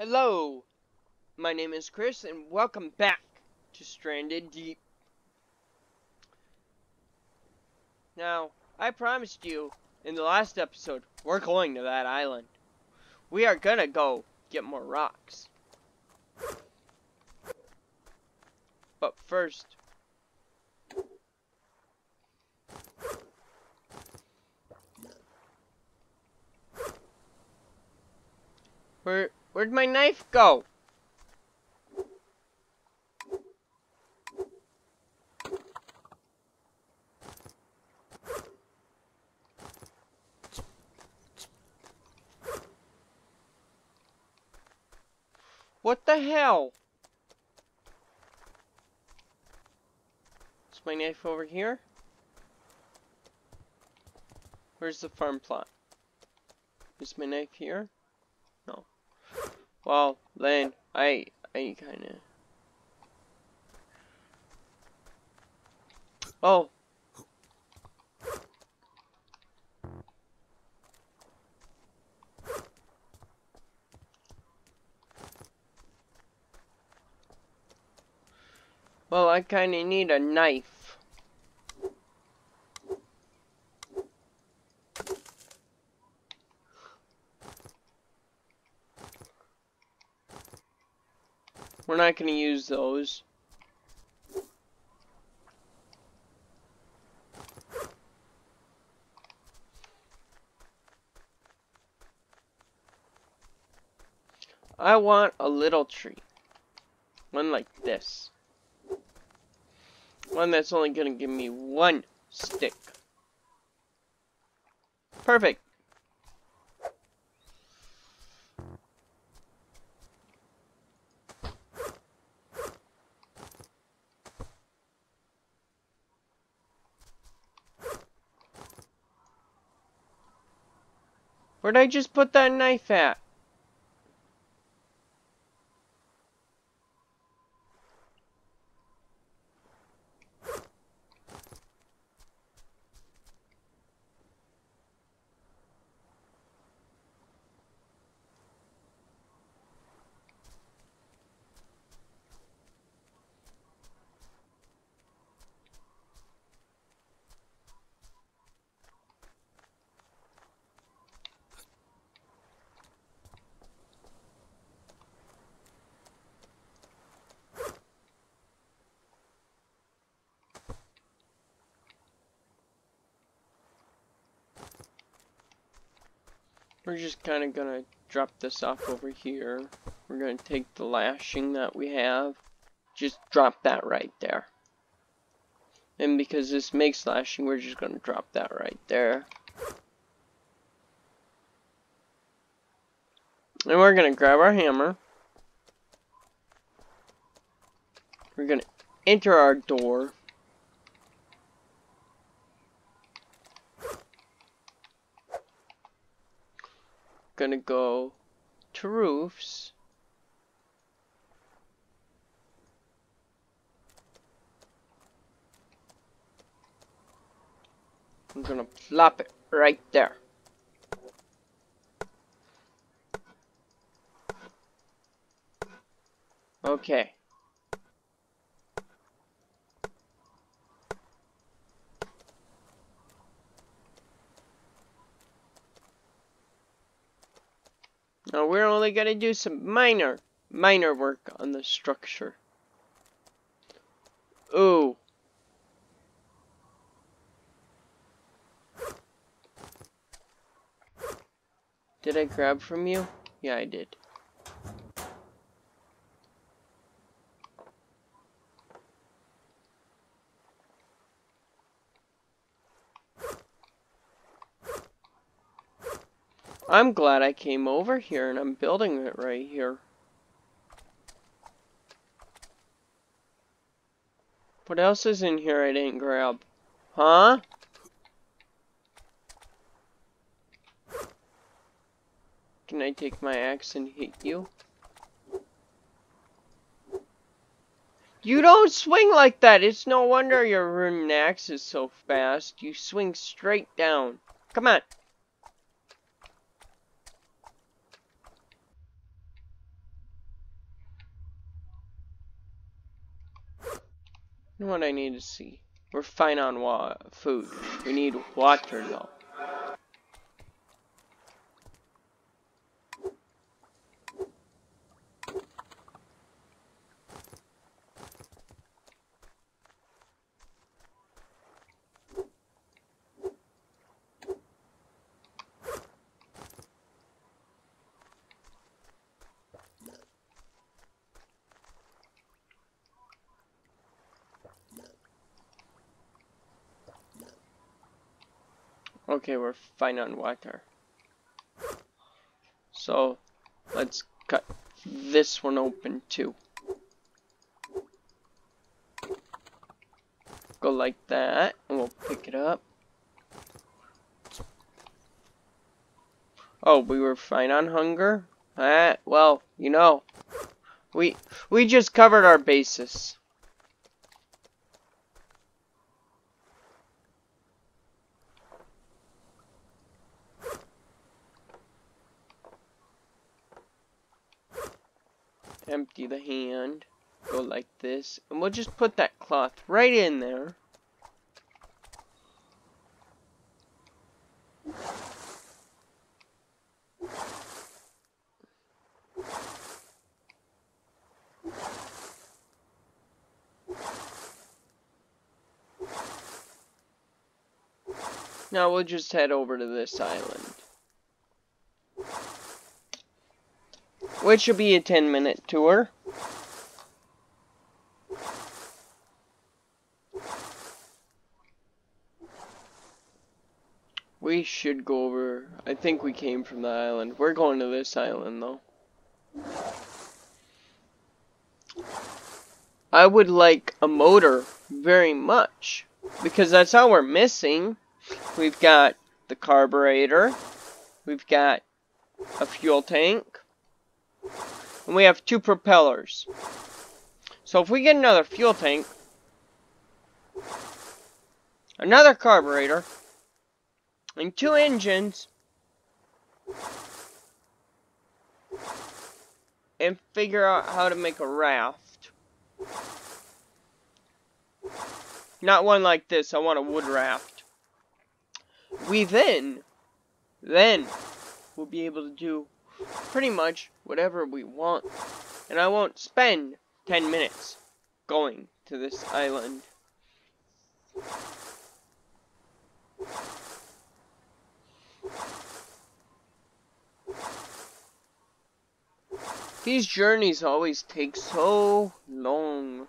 Hello, my name is Chris, and welcome back to Stranded Deep. Now, I promised you in the last episode, we're going to that island. We are gonna go get more rocks. But first, where'd my knife go? What the hell? Is my knife over here? Where's the farm plot? Is my knife here? No. Well, then, I kinda... Oh. Well, I kinda need a knife. We're not gonna use those. I want a little tree. One like this. One that's only gonna give me one stick. Perfect. Where'd I just put that knife at? We're just kind of gonna drop this off over here. We're gonna take the lashing that we have. Just drop that right there. And because this makes lashing, we're just gonna drop that right there. And we're gonna grab our hammer. We're gonna enter our door. Gonna go to roofs. I'm gonna plop it right there. Okay. Now we're only gonna do some minor work on the structure. Ooh. Did I grab from you? Yeah, I did. I'm glad I came over here and I'm building it right here. What else is in here I didn't grab? Huh? Can I take my axe and hit you? You don't swing like that! It's no wonder your ruined axe is so fast. You swing straight down. Come on. You know what I need to see? We're fine on food. We need water though. Okay, we're fine on water. So, let's cut this one open too. Go like that, and we'll pick it up. Oh, we were fine on hunger? Well, you know, we just covered our bases. Empty the hand, go like this, and we'll just put that cloth right in there. Now we'll just head over to this island, which will be a 10-minute tour. We should go over, I think we came from the island. We're going to this island though. I would like a motor very much, because that's all we're missing. We've got the carburetor, we've got a fuel tank, and we have 2 propellers. So if we get another fuel tank, another carburetor, and 2 engines, and figure out how to make a raft. Not one like this, I want a wood raft. We then we'll be able to do pretty much whatever we want. And I won't spend 10 minutes going to this island. These journeys always take so long.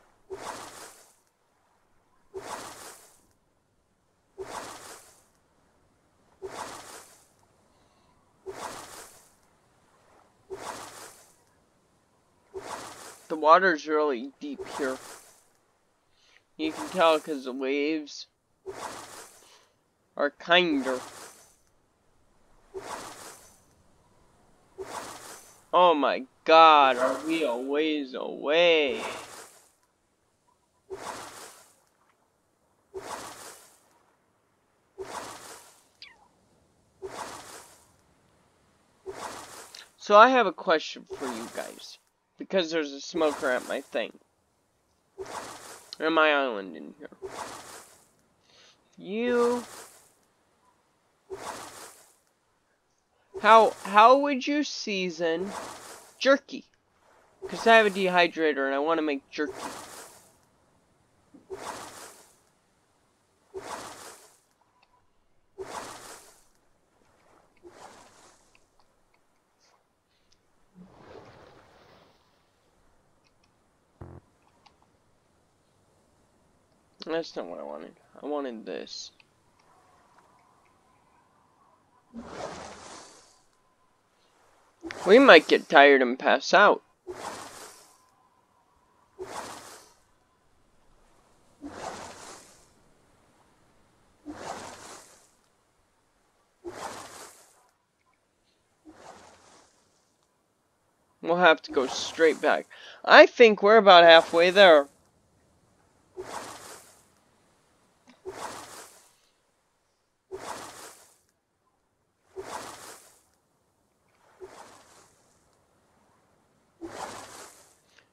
The water's really deep here. You can tell because the waves are kinder. Oh my god, are we a ways away? So I have a question for you guys, because there's a smoker at my thing, and my island in here. How would you season jerky? Because I have a dehydrator and I want to make jerky. That's not what I wanted. I wanted this. We might get tired and pass out. We'll have to go straight back. I think we're about halfway there.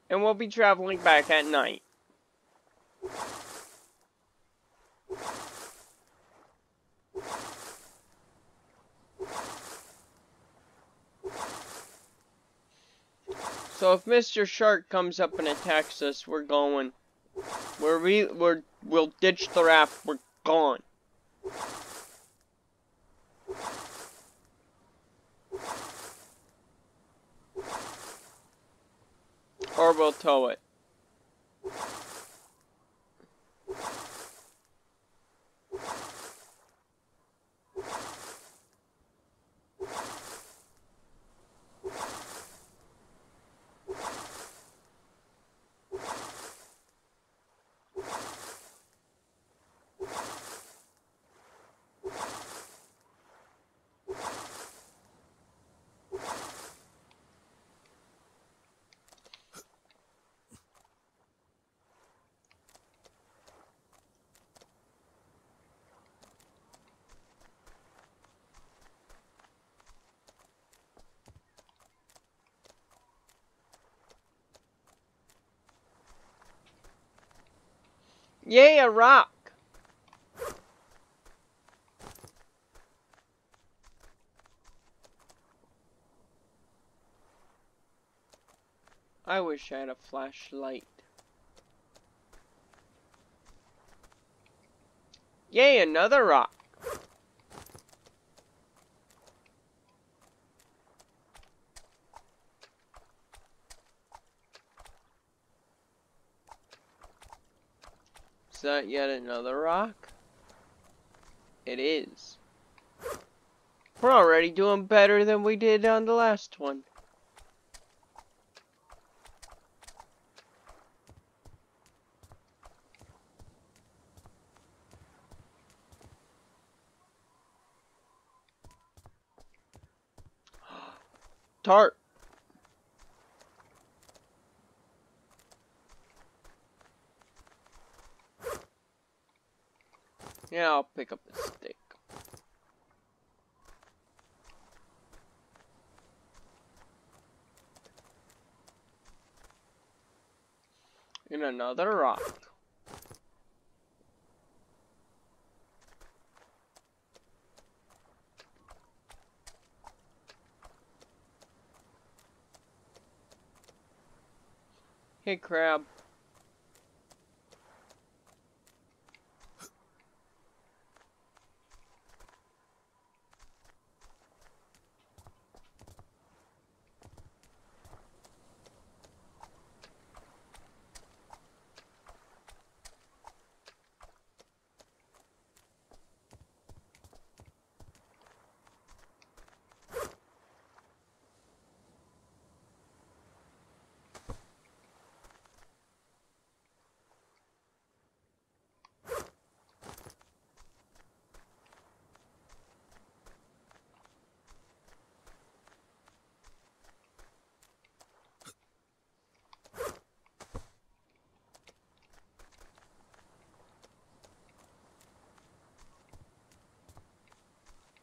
And we'll be traveling back at night. So if Mr. Shark comes up and attacks us, we're going. We'll ditch the raft. We're gone. Or we'll tow it. Yay, a rock! I wish I had a flashlight. Yay, another rock! Is that yet another rock? It is. We're already doing better than we did on the last one. Tart. Yeah, I'll pick up a stick. And another rock. Hey, crab.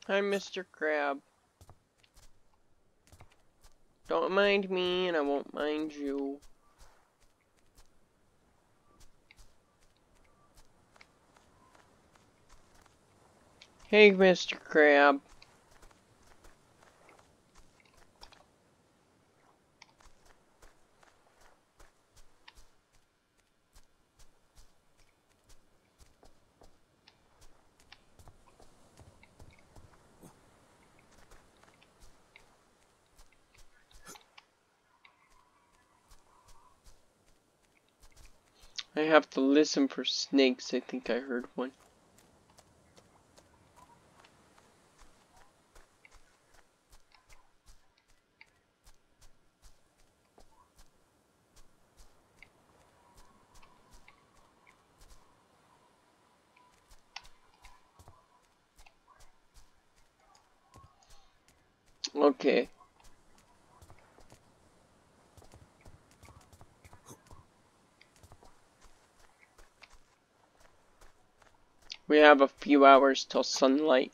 Hi, Mr. Crab. Don't mind me, and I won't mind you. Hey, Mr. Crab. I have to listen for snakes. I think I heard one. Okay. We have a few hours till sunlight.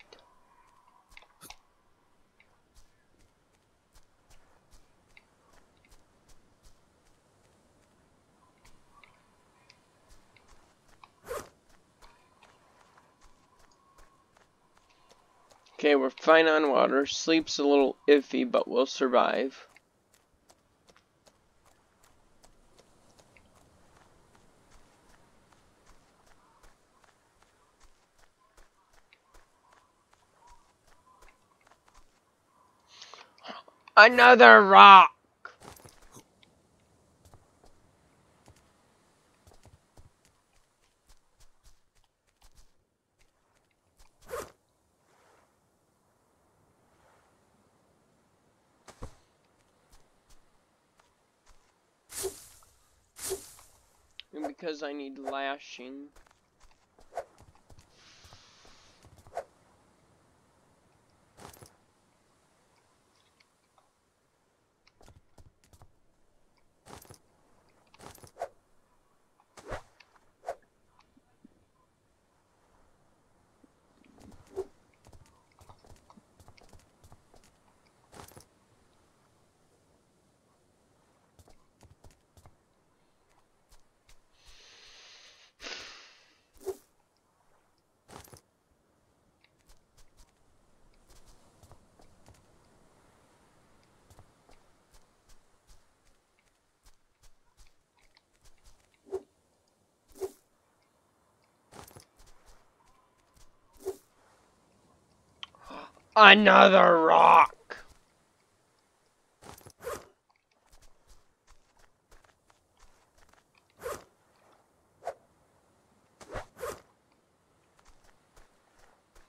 Okay, we're fine on water. Sleep's a little iffy, but we'll survive. Another rock! And because I need lashing. Another rock!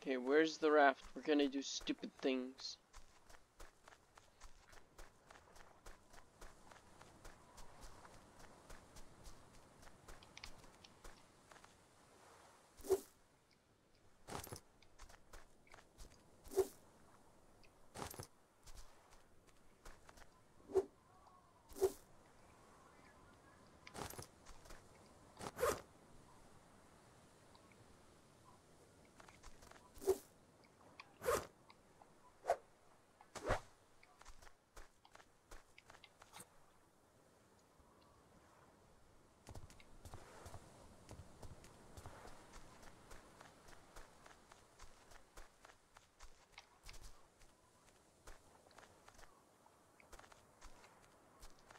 Okay, where's the raft? We're gonna do stupid things.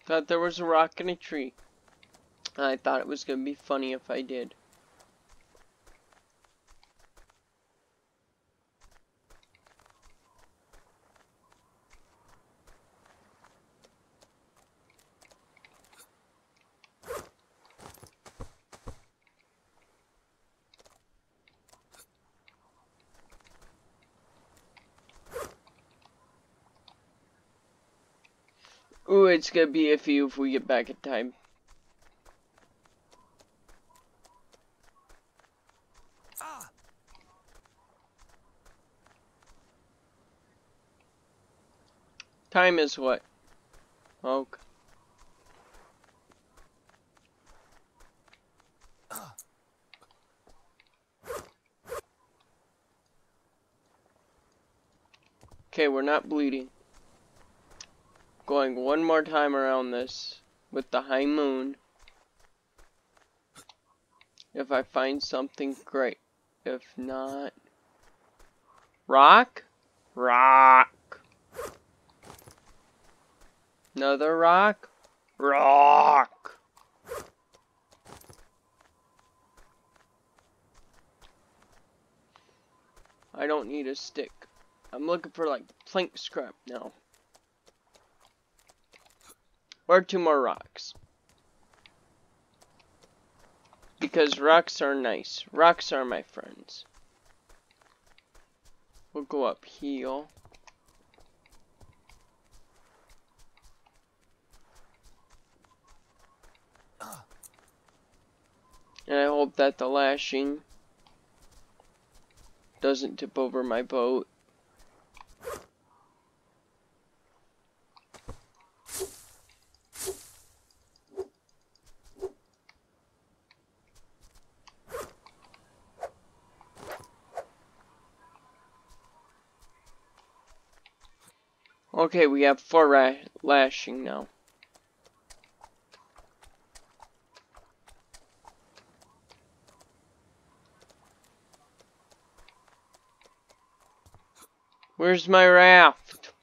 Thought there was a rock in a tree. I thought it was gonna be funny if I did. Ooh, it's gonna be iffy if we get back in time. Time is what? Okay. Okay, we're not bleeding. Going one more time around this with the high moon. If I find something, great. If not... Rock? Rock! Another rock? Rock! I don't need a stick. I'm looking for like plank scrap now. Or 2 more rocks. Because rocks are nice. Rocks are my friends. We'll go up here. And I hope that the lashing doesn't tip over my boat. Okay, we have 4 lashing now. Where's my raft?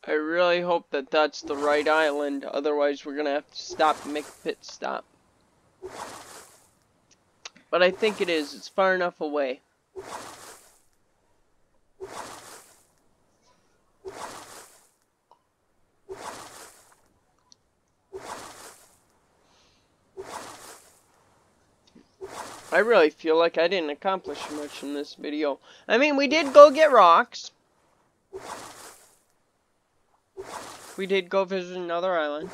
I really hope that that's the right island, otherwise we're gonna have to stop and make a pit stop. But I think it is, it's far enough away. I really feel like I didn't accomplish much in this video. I mean, we did go get rocks. We did go visit another island.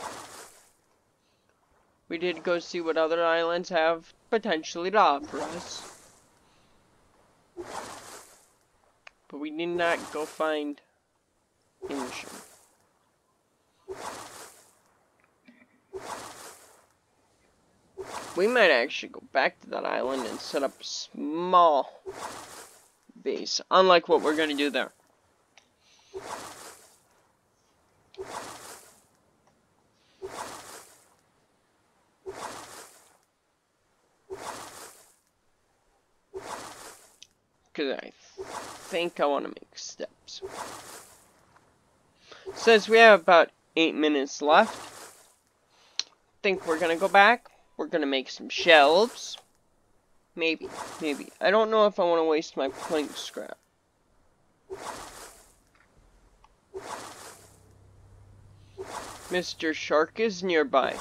We did go see what other islands have potentially to offer us. But we did not go find Ancient. We might actually go back to that island and set up a small base, unlike what we're going to do there. Because I think I want to make steps. Since we have about 8 minutes left, I think we're going to go back. We're going to make some shelves. Maybe. I don't know if I want to waste my plank scrap. Mr. Shark is nearby.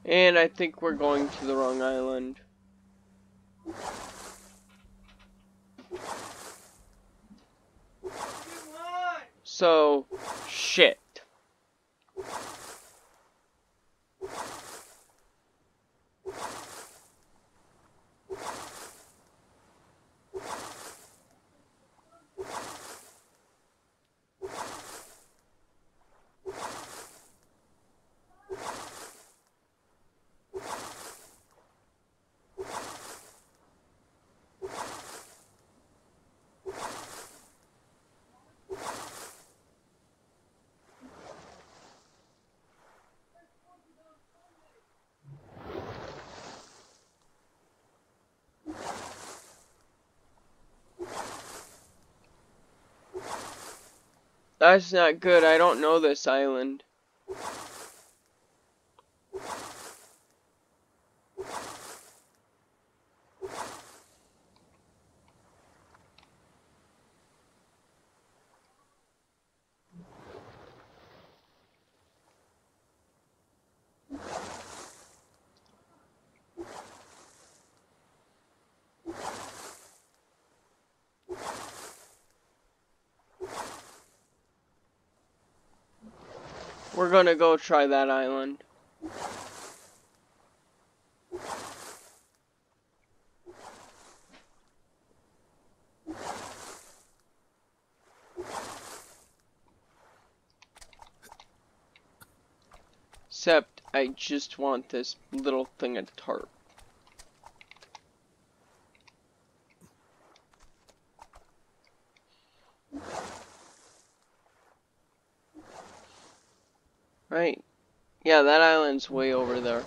And I think we're going to the wrong island. So, shit. That's not good. I don't know this island. We're gonna go try that island. Except, I just want this little thing of tarp. Right. Yeah, that island's way over there.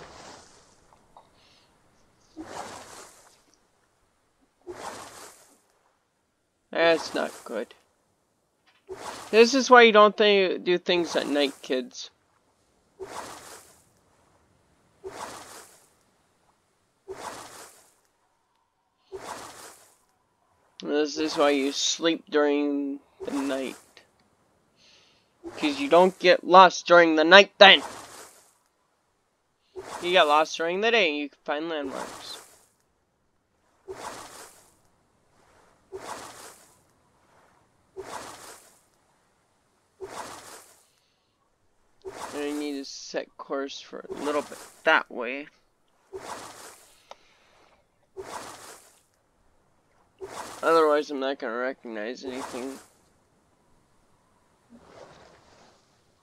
That's not good. This is why you don't do things at night, kids. This is why you sleep during the night. Because you don't get lost during the night then. You get lost during the day and you can find landmarks. And I need to set course for a little bit that way. Otherwise, I'm not going to recognize anything.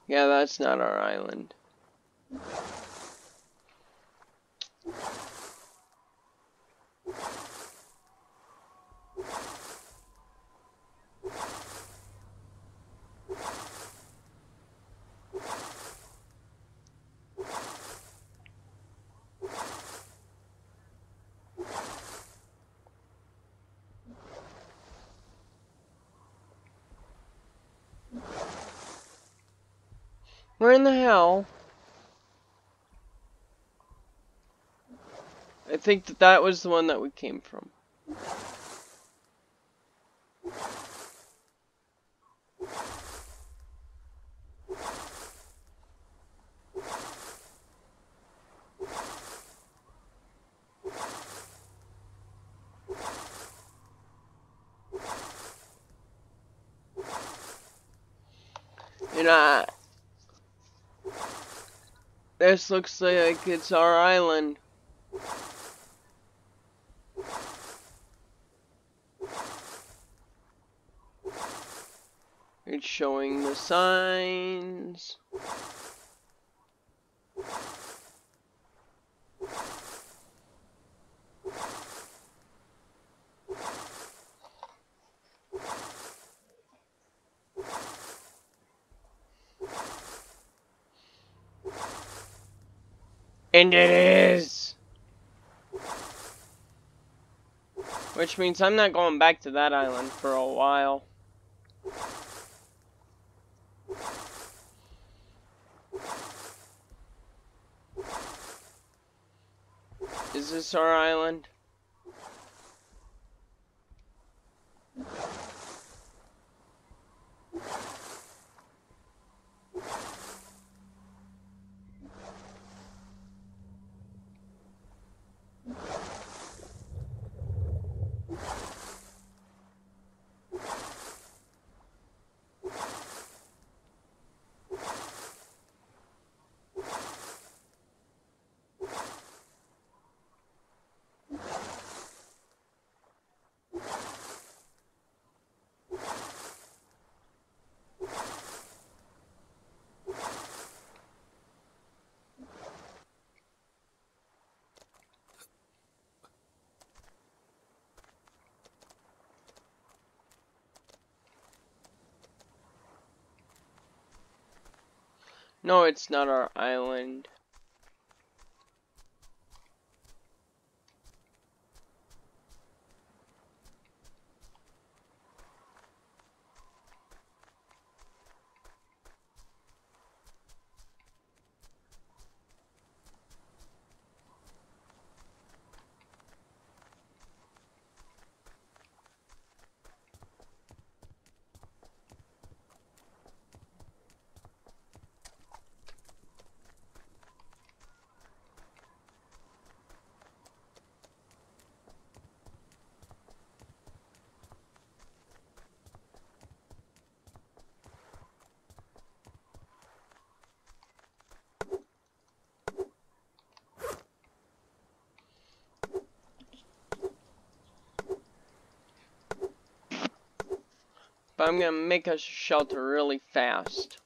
Yeah, that's not our island. Where in the hell? I think that was the one that we came from. And this looks like it's our island. It's showing the signs. And it is! Which means I'm not going back to that island for a while. Is this our island? No, it's not our island. But I'm gonna make us a shelter really fast.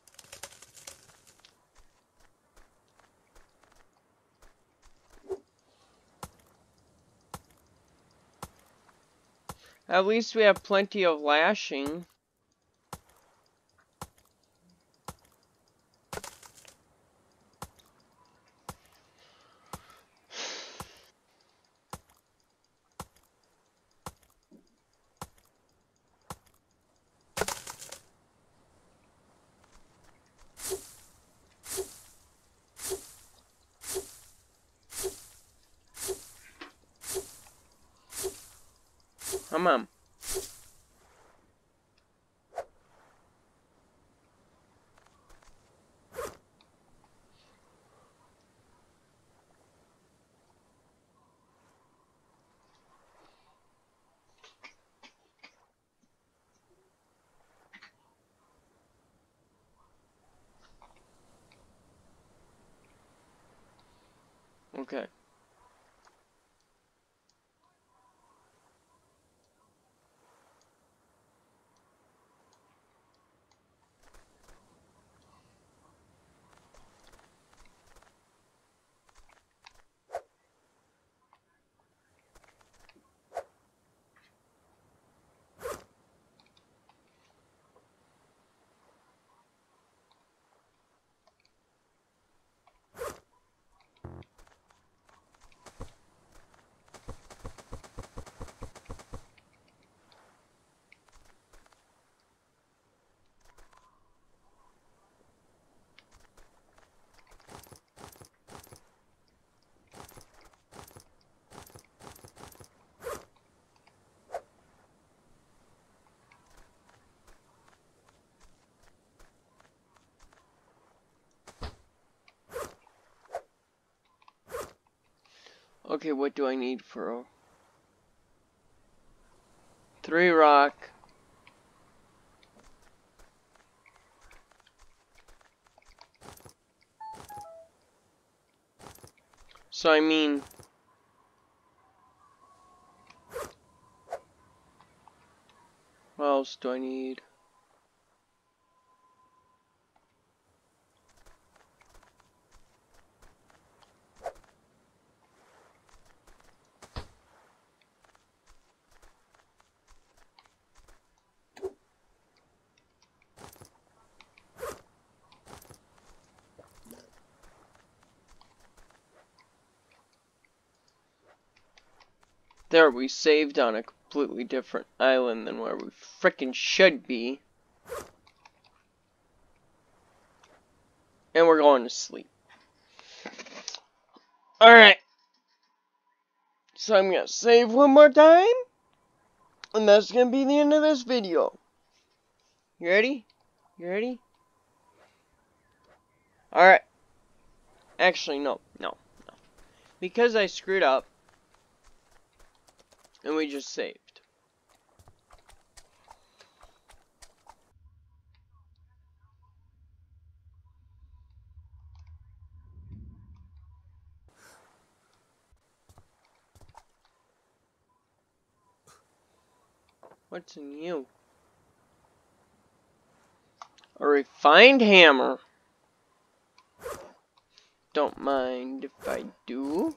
At least we have plenty of lashing. Come on. Okay. Okay, what do I need for a 3 rock? So I mean, what else do I need? There, we saved on a completely different island than where we frickin' should be. And we're going to sleep. Alright. So I'm gonna save one more time. And that's gonna be the end of this video. You ready? You ready? Alright. Actually, no. Because I screwed up. And we just saved. What's in you? A refined hammer. Don't mind if I do.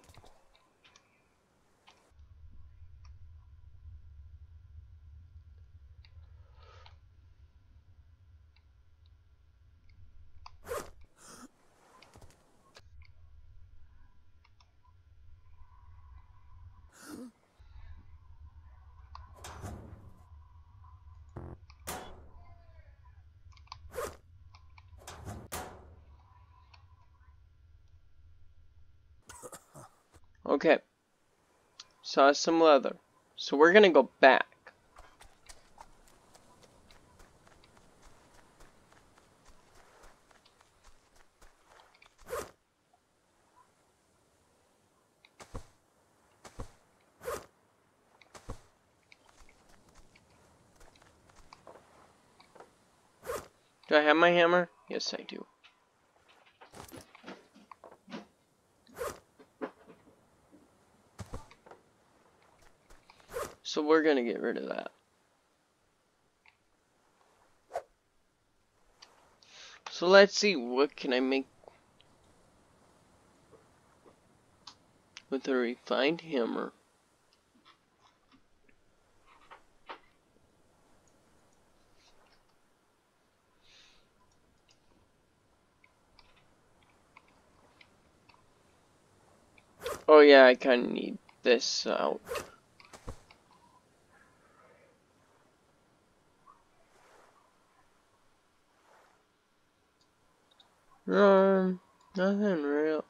Okay. Saw some leather. So we're gonna go back. Do I have my hammer? Yes, I do. So we're gonna get rid of that. So let's see, what can I make with a refined hammer? Oh yeah, I kinda need this out. Nothing real.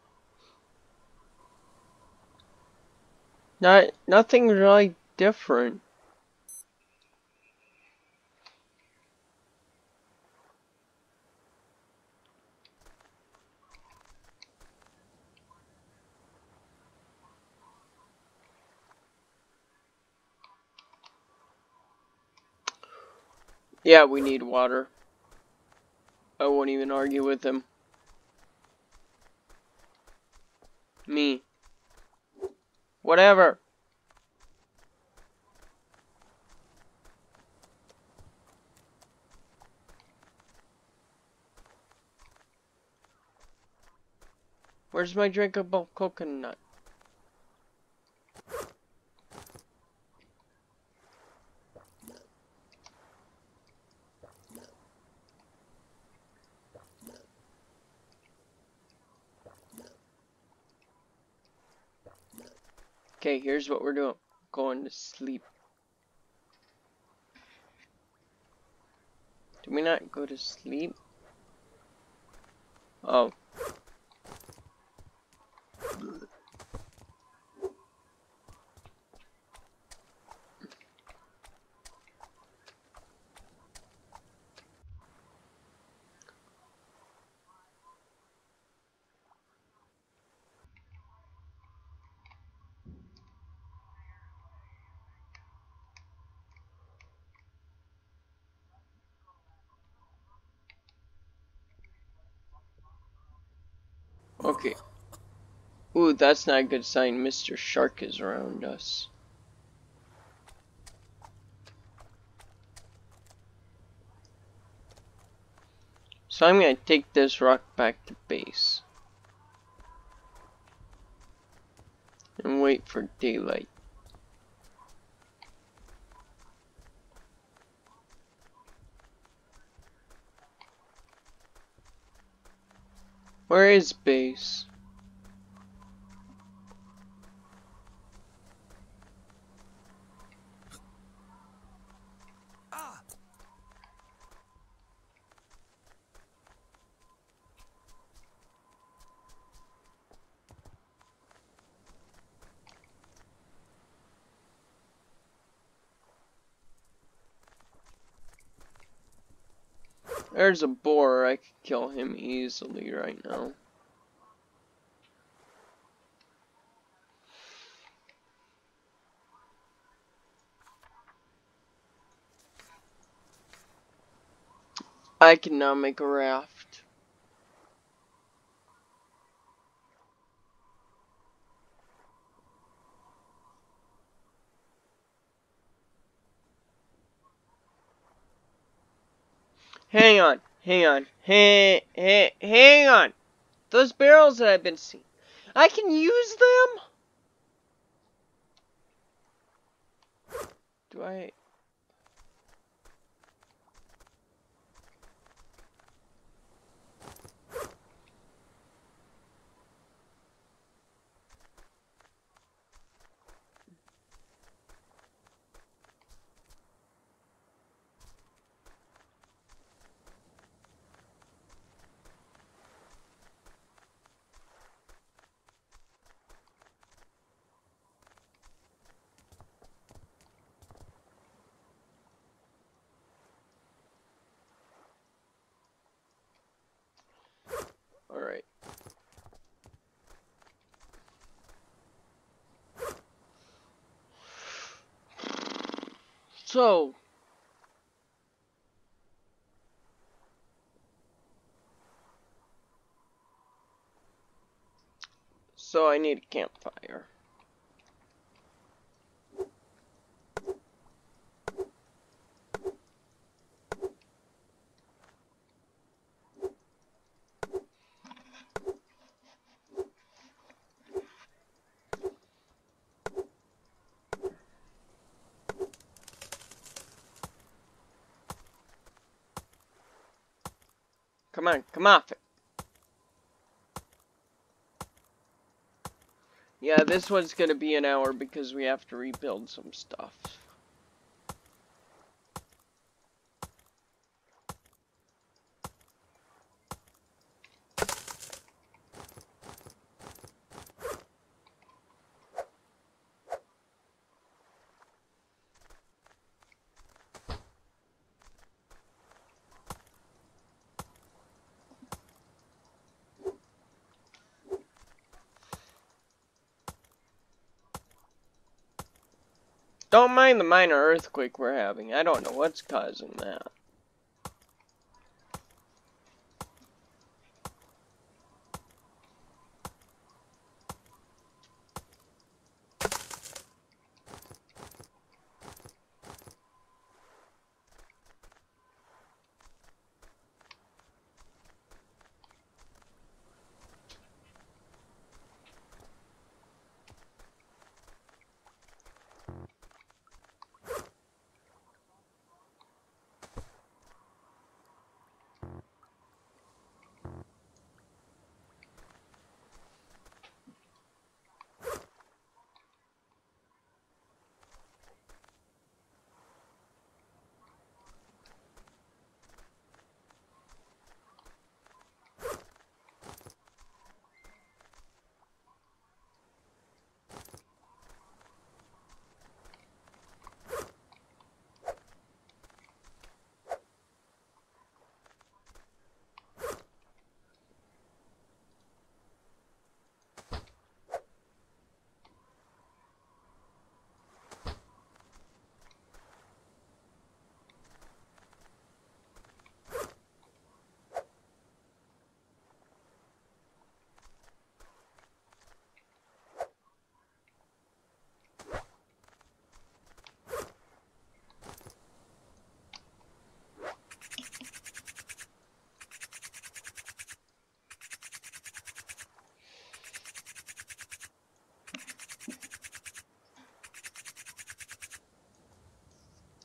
Nothing really different. Yeah, we need water. I won't even argue with him. Me. Whatever. Where's my drinkable coconut? Okay, here's what we're doing. Going to sleep. Did we not go to sleep? Oh. Okay. Ooh, that's not a good sign. Mr. Shark is around us. So I'm gonna take this rock back to base. And wait for daylight. Where is base? There's a boar. I could kill him easily right now. I can now make a raft. Hang on. Hang on. Those barrels that I've been seeing, I can use them? Do I? Alright. So, I need a campfire. Come on, come off it. Yeah, this one's gonna be an hour because we have to rebuild some stuff. Don't mind the minor earthquake we're having. I don't know what's causing that.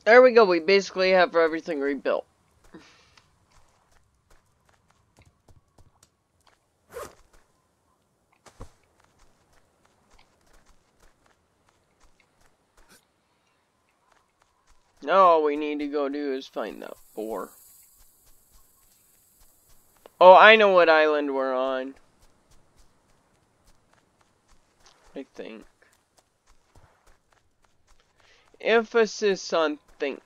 There we go, we basically have everything rebuilt. Now all we need to go do is find that boar. Oh, I know what island we're on. I think. Emphasis on think.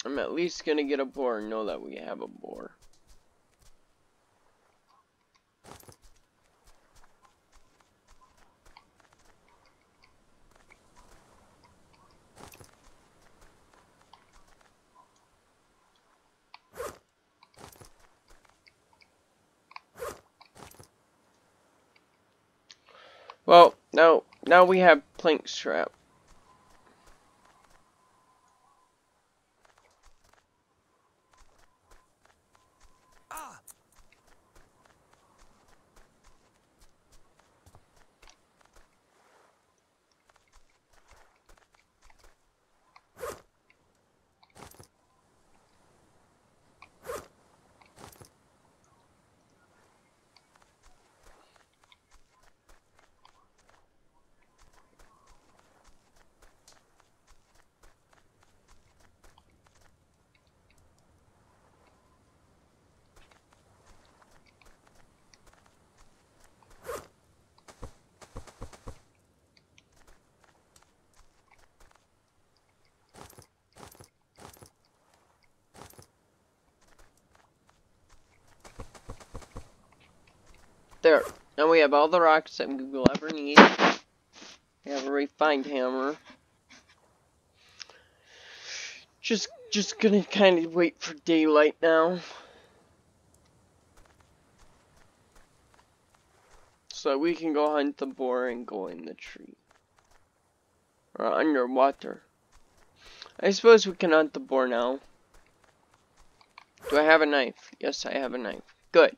I'm at least gonna get a boar and know that we have a boar. Well, now we have plank strap. There. Now we have all the rocks that we will ever need. We have a refined hammer. Just gonna kind of wait for daylight now. So we can go hunt the boar and go in the tree. Or underwater. I suppose we can hunt the boar now. Do I have a knife? Yes, I have a knife. Good.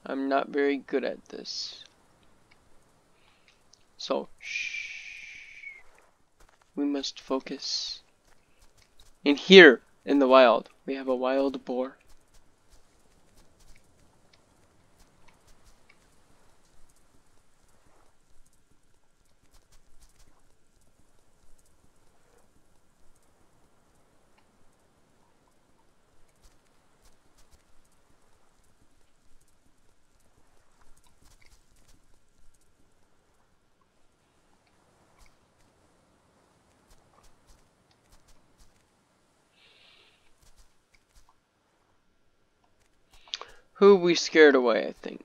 I'm not very good at this. So, shh. We must focus. And here, in the wild, we have a wild boar. Who we scared away, I think.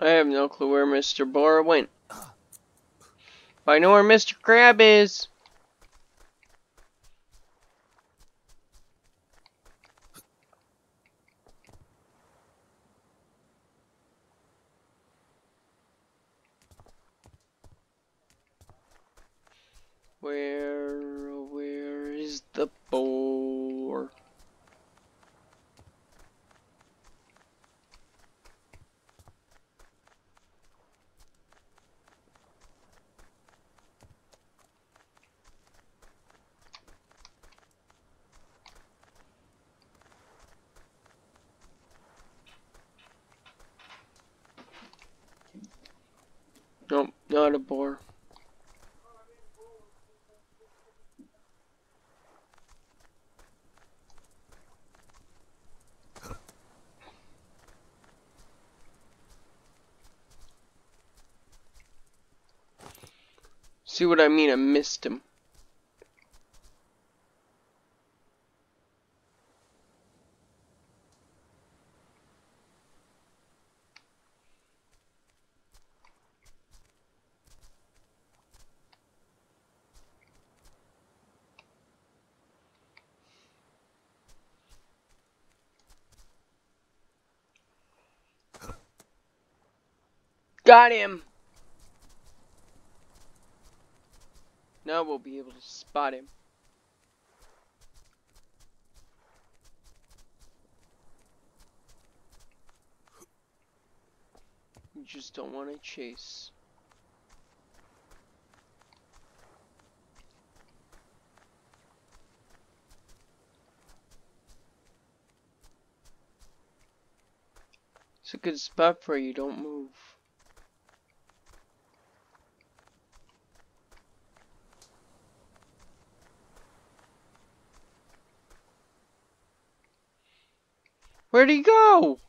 I have no clue where Mr. Boar went. But I know where Mr. Crab is. Where is the boar? Not a boar. See what I mean? I missed him. Got him! Now we'll be able to spot him. You just don't want to chase. It's a good spot for you, don't move. Where'd he go?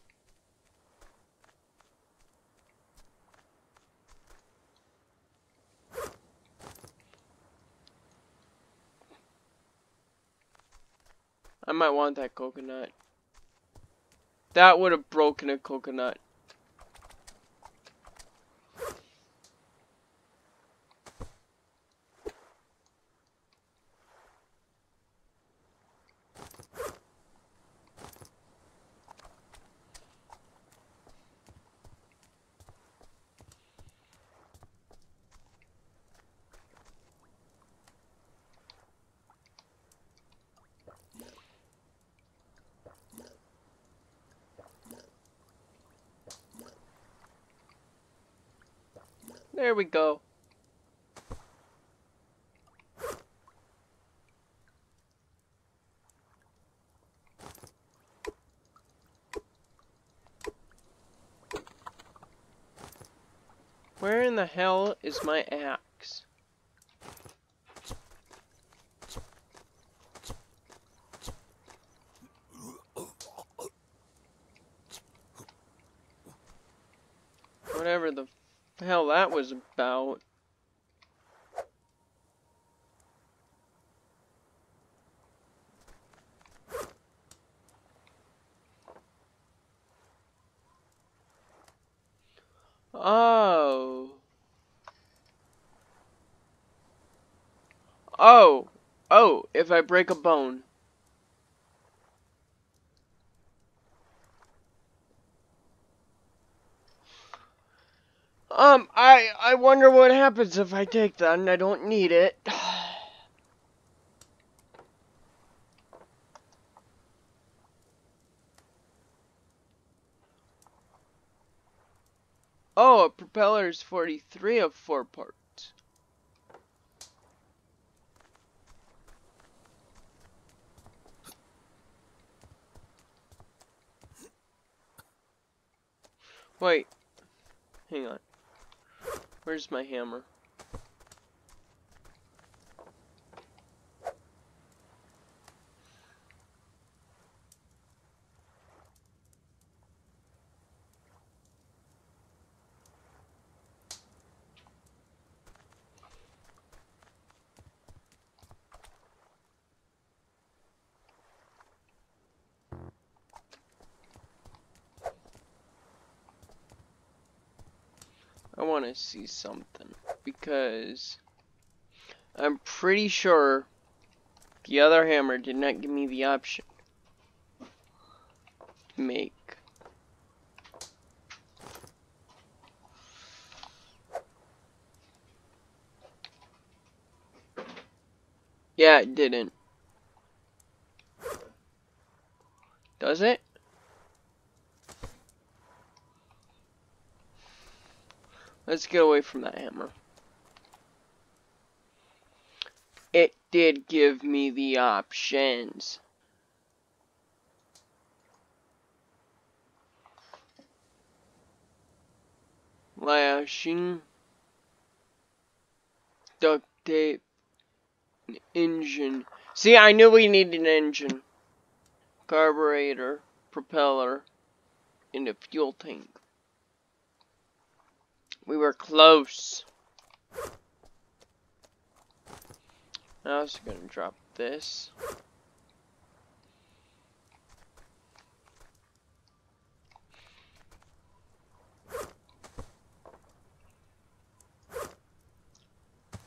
I might want that coconut. That would have broken a coconut. There we go. Where in the hell is my axe? Whatever the hell that was about. Oh. Oh. Oh, if I break a bone. I wonder what happens if I take that and I don't need it. Oh, a propeller is 43 of 4 parts. Wait. Hang on. Where's my hammer? I want to see something because I'm pretty sure the other hammer did not give me the option to make. Yeah, it didn't. Does it? Let's get away from that hammer. It did give me the options. Lashing. duct tape, an engine. See, I knew we needed an engine. Carburetor, propeller, and a fuel tank. We were close. I was gonna drop this.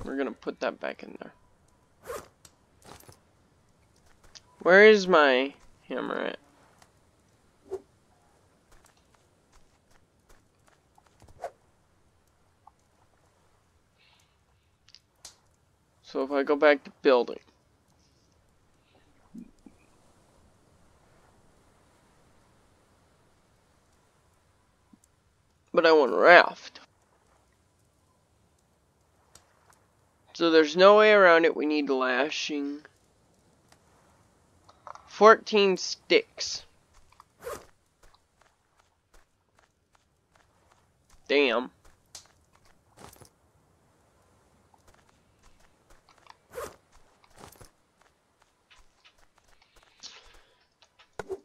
We're gonna put that back in there. Where is my hammer at? So if I go back to building. But I want a raft. So there's no way around it. We need lashing. 14 sticks. Damn.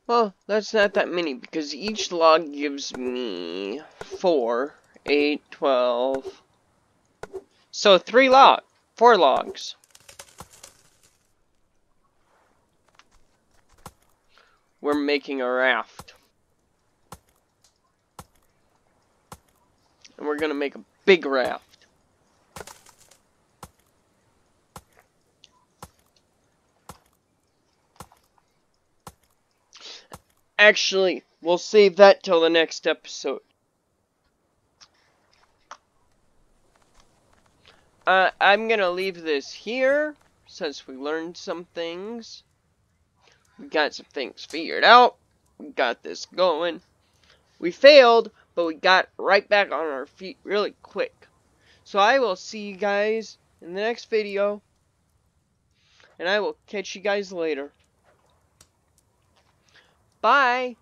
Well, that's not that many because each log gives me 4, 8, 12. So 4 logs. We're making a raft. And we're gonna make a big raft. Actually, we'll save that till the next episode. I'm gonna leave this here since we learned some things. We got some things figured out. We got this going. We failed, but we got right back on our feet really quick. So I will see you guys in the next video. And I will catch you guys later. Bye.